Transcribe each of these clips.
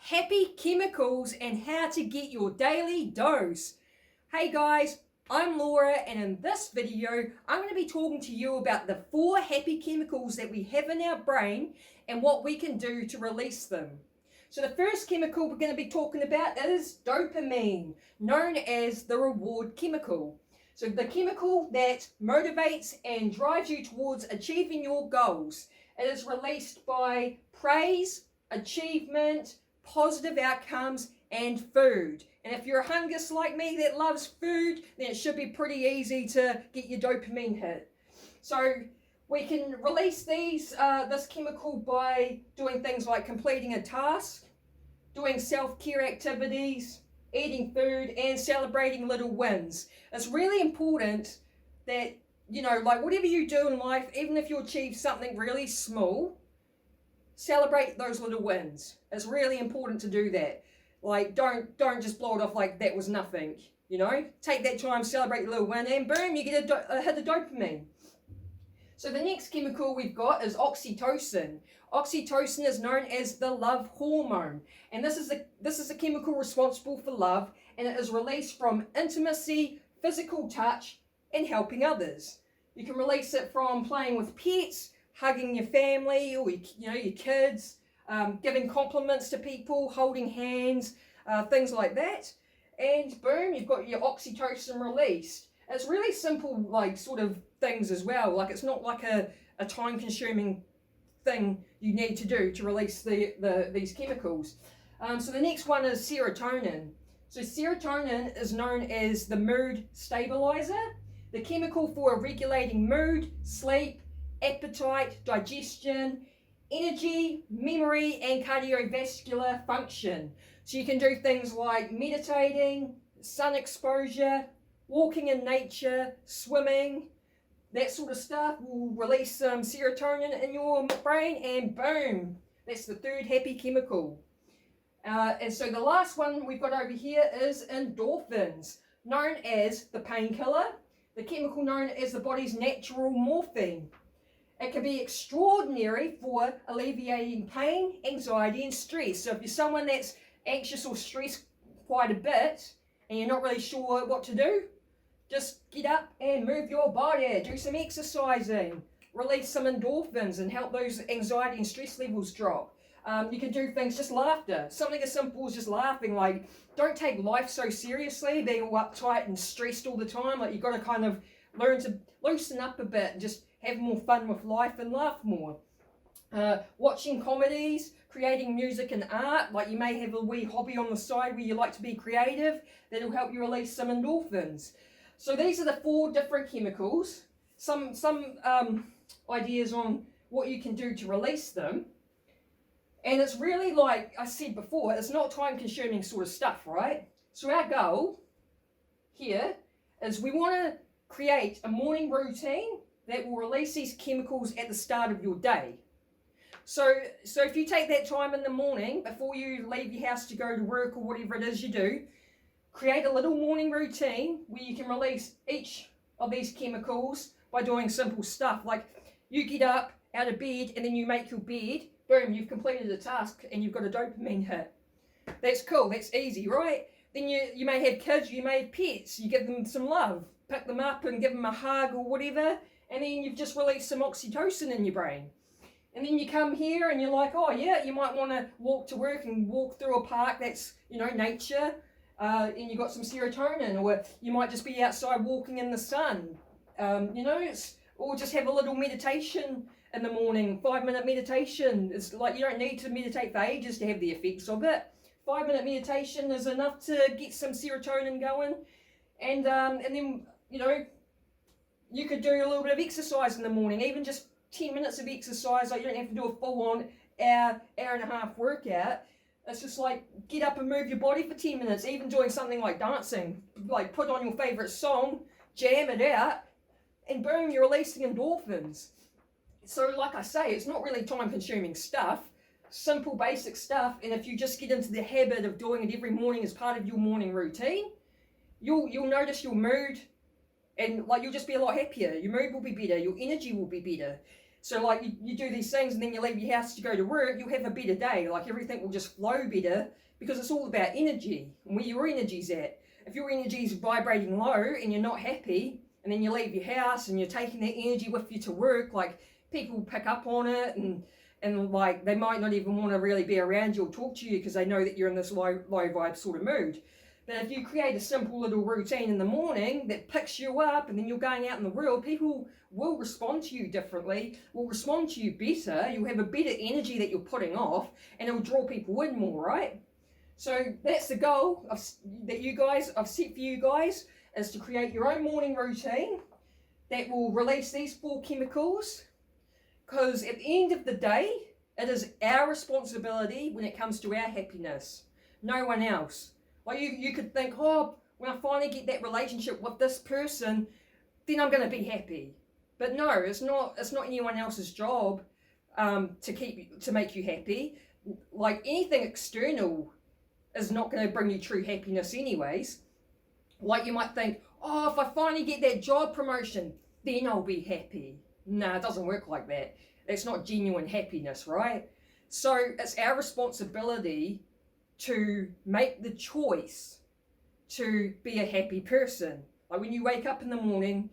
happy chemicals and how to get your daily dose. Hey guys, I'm Laura, and in this video I'm going to be talking to you about the 4 happy chemicals that we have in our brain and what we can do to release them. So the first chemical we're going to be talking about is dopamine, known as the reward chemical. So the chemical that motivates and drives you towards achieving your goals. It is released by praise, achievement, positive outcomes, and food. And if you're a hungus like me that loves food, then it should be pretty easy to get your dopamine hit. So we can release this chemical by doing things like completing a task, doing self-care activities, eating food, and celebrating little wins. It's really important that, like whatever you do in life, even if you achieve something really small, celebrate those little wins. It's really important to do that. Like, don't just blow it off like that was nothing. Take that time, celebrate your little win, and boom, you get a hit of dopamine. So the next chemical we've got is oxytocin. Oxytocin is known as the love hormone, and this is a chemical responsible for love, and it is released from intimacy, physical touch, and helping others. You can release it from playing with pets, hugging your family or your kids, giving compliments to people, holding hands, things like that. And boom, you've got your oxytocin released. It's really simple, like sort of things as well. Like it's not like a time-consuming thing you need to do to release these chemicals. So the next one is serotonin. So serotonin is known as the mood stabilizer, the chemical for regulating mood, sleep, appetite, digestion, energy, memory, and cardiovascular function. So you can do things like meditating, sun exposure, walking in nature, swimming, that sort of stuff will release some serotonin in your brain, and boom, that's the third happy chemical. And so the last one we've got over here is endorphins, known as the painkiller, the chemical known as the body's natural morphine. It can be extraordinary for alleviating pain, anxiety, and stress. So if you're someone that's anxious or stressed quite a bit and you're not really sure what to do, just get up and move your body, do some exercising, release some endorphins and help those anxiety and stress levels drop. You can do things, just laughter. Something as simple as just laughing. Like, don't take life so seriously, being all uptight and stressed all the time. Like, you've got to kind of learn to loosen up a bit and just have more fun with life and laugh more. Watching comedies, creating music and art. Like, you may have a wee hobby on the side where you like to be creative. That'll help you release some endorphins. So these are the 4 different chemicals. Some ideas on what you can do to release them. And it's really, like I said before, it's not time-consuming sort of stuff, right? So our goal here is we want to create a morning routine that will release these chemicals at the start of your day. So if you take that time in the morning before you leave your house to go to work or whatever it is you do, create a little morning routine where you can release each of these chemicals by doing simple stuff. Like, you get up out of bed and then you make your bed. Boom, you've completed a task and you've got a dopamine hit. That's cool, that's easy, right? Then you may have kids, you may have pets, you give them some love, pick them up and give them a hug or whatever, and then you've just released some oxytocin in your brain. And then you come here and you're like, oh yeah, you might want to walk to work and walk through a park that's, nature, and you've got some serotonin, or you might just be outside walking in the sun, or just have a little meditation in the morning, 5-minute meditation. It's like, you don't need to meditate for ages to have the effects of it. 5-minute meditation is enough to get some serotonin going, and then you could do a little bit of exercise in the morning, even just 10 minutes of exercise. Like, you don't have to do a full-on hour and a half workout. It's just like, get up and move your body for 10 minutes, even doing something like dancing. Like, put on your favourite song, jam it out, and boom, you're releasing endorphins. So like I say, it's not really time-consuming stuff, simple basic stuff, and if you just get into the habit of doing it every morning as part of your morning routine, you'll notice your mood, and like, you'll just be a lot happier. Your mood will be better, your energy will be better. So like you do these things and then you leave your house to go to work, you'll have a better day. Like everything will just flow better because it's all about energy and where your energy's at. If your energy's vibrating low and you're not happy, and then you leave your house and you're taking that energy with you to work, like people pick up on it and like they might not even want to really be around you or talk to you because they know that you're in this low vibe sort of mood. But if you create a simple little routine in the morning that picks you up and then you're going out in the world, people will respond to you differently, will respond to you better, you'll have a better energy that you're putting off and it'll draw people in more, right? So that's the goal I've set for you guys, is to create your own morning routine that will release these 4 chemicals, because at the end of the day, it is our responsibility when it comes to our happiness, no one else. Like you could think, oh, when I finally get that relationship with this person, then I'm going to be happy. But no, it's not anyone else's job to make you happy. Like anything external is not going to bring you true happiness anyways. Like you might think, oh, if I finally get that job promotion, then I'll be happy. No, it doesn't work like that. It's not genuine happiness, right? So it's our responsibility to make the choice to be a happy person. Like when you wake up in the morning,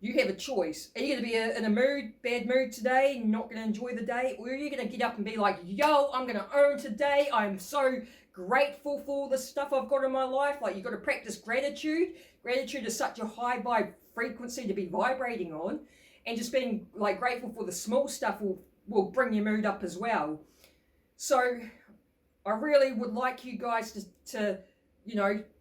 you have a choice. Are you going to be in a bad mood today, not going to enjoy the day? Or are you going to get up and be like, yo, I'm going to own today. I'm so grateful for all the stuff I've got in my life. Like you've got to practice gratitude. Gratitude is such a high vibe frequency to be vibrating on. And just being like grateful for the small stuff will bring your mood up as well. So I really would like you guys to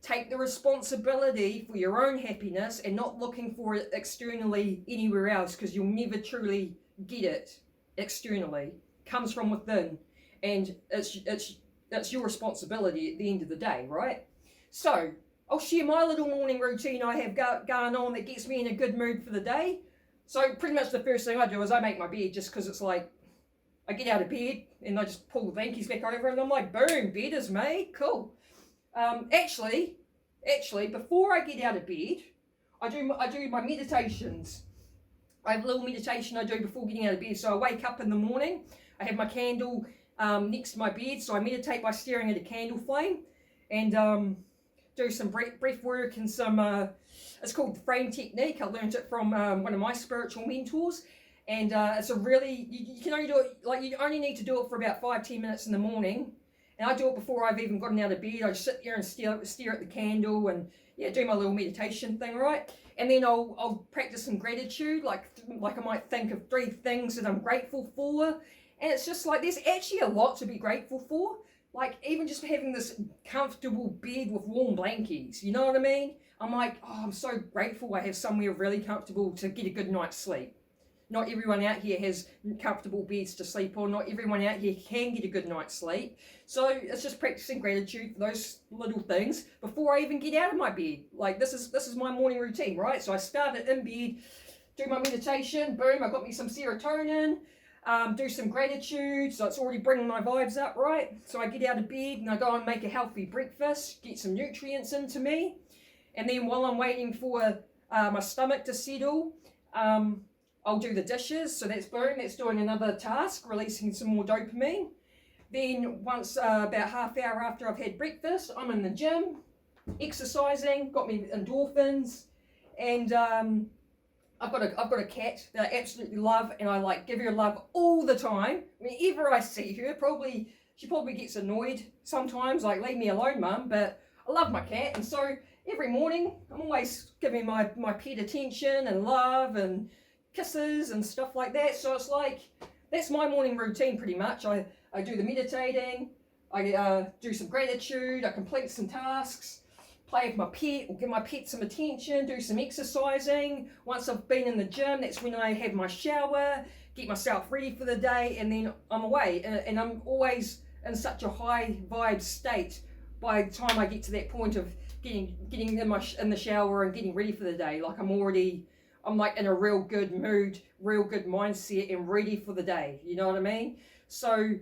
take the responsibility for your own happiness and not looking for it externally anywhere else, because you'll never truly get it externally. It comes from within, and it's your responsibility at the end of the day, right? So I'll share my little morning routine I have going on that gets me in a good mood for the day. So pretty much the first thing I do is I make my bed, just because it's like, I get out of bed and I just pull the blankies back over and I'm like, boom, bed is made, cool. Actually, before I get out of bed, I do my meditations. I have a little meditation I do before getting out of bed. So I wake up in the morning, I have my candle next to my bed, so I meditate by staring at a candle flame, and do some breath work and some, it's called the frame technique. I learned it from one of my spiritual mentors. And it's a really, you can only do it, like you only need to do it for about 5-10 minutes in the morning. And I do it before I've even gotten out of bed. I just sit there and stare at the candle and do my little meditation thing, right? And then I'll practice some gratitude, like I might think of 3 things that I'm grateful for. And it's just like, there's actually a lot to be grateful for. Like even just having this comfortable bed with warm blankets, you know what I mean? I'm like, oh, I'm so grateful I have somewhere really comfortable to get a good night's sleep. Not everyone out here has comfortable beds to sleep on. Not everyone out here can get a good night's sleep. So it's just practicing gratitude for those little things before I even get out of my bed. Like this is my morning routine, right? So I start it in bed, do my meditation, boom, I got me some serotonin, do some gratitude, so it's already bringing my vibes up, right? So I get out of bed and I go and make a healthy breakfast, get some nutrients into me. And then while I'm waiting for my stomach to settle, I'll do the dishes, so that's boom, that's doing another task, releasing some more dopamine. Then once about half hour after I've had breakfast, I'm in the gym, exercising, got me endorphins, and I've got a cat that I absolutely love, and I like give her love all the time. Whenever I see her, she probably gets annoyed sometimes, like leave me alone, mum, but I love my cat, and so every morning I'm always giving my pet attention and love and kisses and stuff like that. So it's like, that's my morning routine pretty much. I do the meditating, I do some gratitude, I complete some tasks, play with my pet, or give my pet some attention, do some exercising. Once I've been in the gym, that's when I have my shower, get myself ready for the day, and then I'm away. And I'm always in such a high vibe state by the time I get to that point of getting in the shower and getting ready for the day. Like I'm like in a real good mood, real good mindset, and ready for the day. You know what I mean? So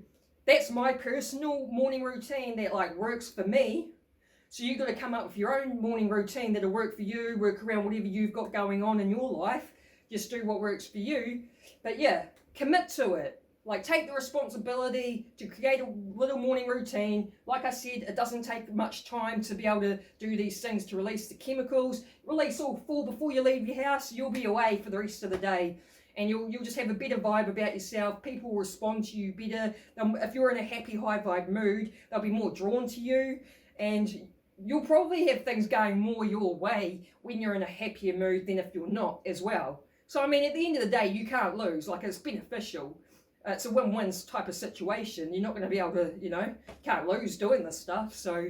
that's my personal morning routine that like works for me. So you've got to come up with your own morning routine that'll work for you, work around whatever you've got going on in your life. Just do what works for you. But yeah, commit to it. Like, take the responsibility to create a little morning routine. Like I said, it doesn't take much time to be able to do these things, to release the chemicals. Release all 4 before you leave your house. You'll be away for the rest of the day. And you'll just have a better vibe about yourself. People will respond to you better. If you're in a happy, high vibe mood, they'll be more drawn to you. And you'll probably have things going more your way when you're in a happier mood than if you're not as well. So, I mean, at the end of the day, you can't lose. Like, it's beneficial. It's a win-win type of situation. You're not going to be able to, can't lose doing this stuff. So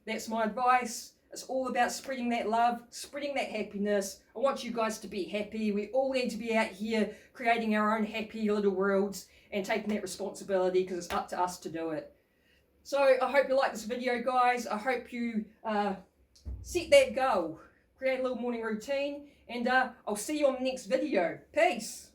that's my advice. It's all about spreading that love, spreading that happiness. I want you guys to be happy. We all need to be out here creating our own happy little worlds and taking that responsibility, because it's up to us to do it. So I hope you like this video, guys. I hope you set that goal. Create a little morning routine. And I'll see you on the next video. Peace.